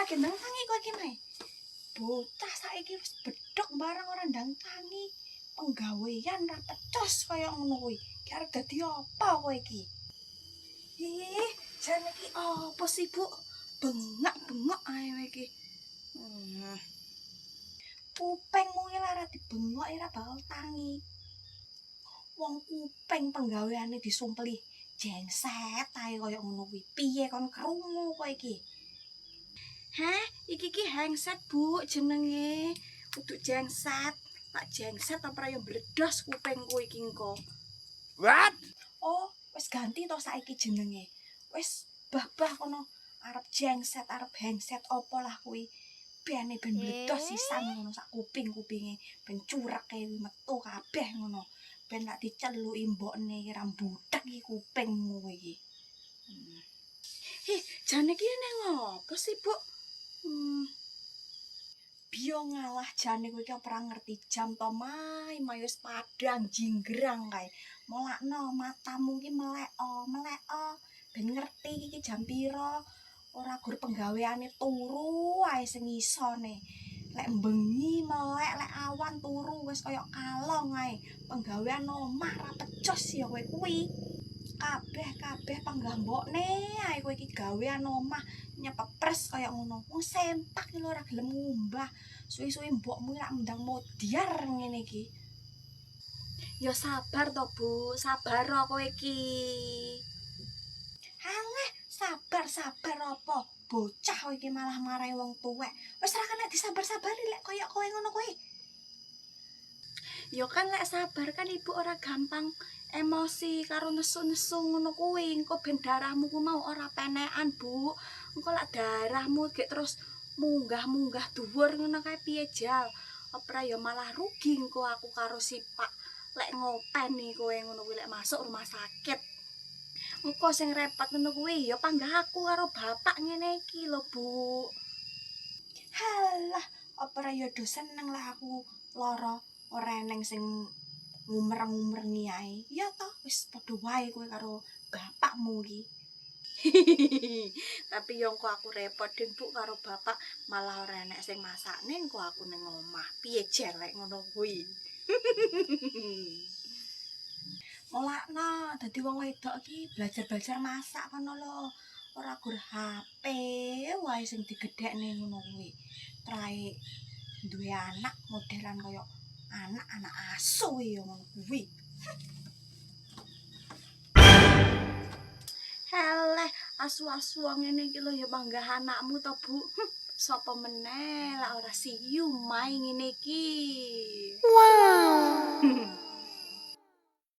gendang tangi kowe iki, Mai. Bocah saiki wis bedhok barang ora ndang tangi. Penggawean ra pecos kaya ngono kuwi. Ki arep dadi apa kowe iki? Ih, jan iki apa sih, Bu? Bengak-bengok ae kowe iki. Kupingmu iki lara dibengok ora bakal tangi. Wong kuping penggaweane disumpeli jengset ae kaya ngono kuwi. Piye kon krungu kowe iki? Hah, iki ki handset, Bu, jenenge. Kudu jengset. Tak jengset apa yo bledos kupingku iki engko. What? Oh, wis ganti to saiki jenenge. Wis bah-bah kono arep jengset, arep handset apa lah kuwi. Ben bledos sisan ngono sak kuping-kupinge, ben cureke metu kabeh ngono. Ben lak diceluki mbokne rambutek iki kupingmu iki. Jane iki ning ngopo sih, Bu? Biyo ngalah jane kowe iki ora ngerti jam to, Mai wis padang jinggrang kae. Molakno matamu iki melek-o. Ben ngerti iki jam pira. Ora gur penggaweane turu ae sing isone. Lek bengi melek, lek awan turu wis kaya kalong ae. Penggawean omah ra pecos ya kowe kuwi. Kabeh panggah mbokne ae kowe iki gawean omah nyepepres kaya ngono. Wong sempak iki lho ora gelem ngumbah. Suwi-suwi mbokmu lak ndang modiar ngene iki. Ya sabar to, Bu. Sabar kowe iki. Halah, sabar apa? Bocah kowe iki malah marahi wong tuwek. Wis ra kena disabar-sabari lek kaya kowe ngono kuwi. Ya kan lek sabar kan Ibu ora gampang emosi karo nesu-nesu ngono kuwi. Engko ben darahmu ku mau ora penekan, Bu. Engko lek darahmu gek terus munggah-munggah dhuwur ngono kae piye jal? Apa ya malah rugi engko aku karo si Pak lek ngopeni kowe ngono kuwi lek masuk rumah sakit. Engko sing repot ngono kuwi ya panggah aku karo bapak ngene iki lho, Bu. Halah, apa ya do seneng lah aku lara ora eneng sing ngumreng-ngumrengi ae. Ya toh, wis padha wae kowe karo bapakmu iki. Tapi yo engko aku repot ding Bu karo bapak malah ora enek sing masakne engko aku ning omah. Piye jelek ngono kuwi. Molakno dadi wong wedok iki belajar masak kono lho. Ora gur HP wae sing digedhekne ngono kuwi. Trae duwe anak modelan kaya anak asu ya ngono kuwi. Heleh, asu-asu ngene iki lho ya panggah anakmu to, Bu. Sapa meneh lak ora siyu Mai ngene iki. Wow.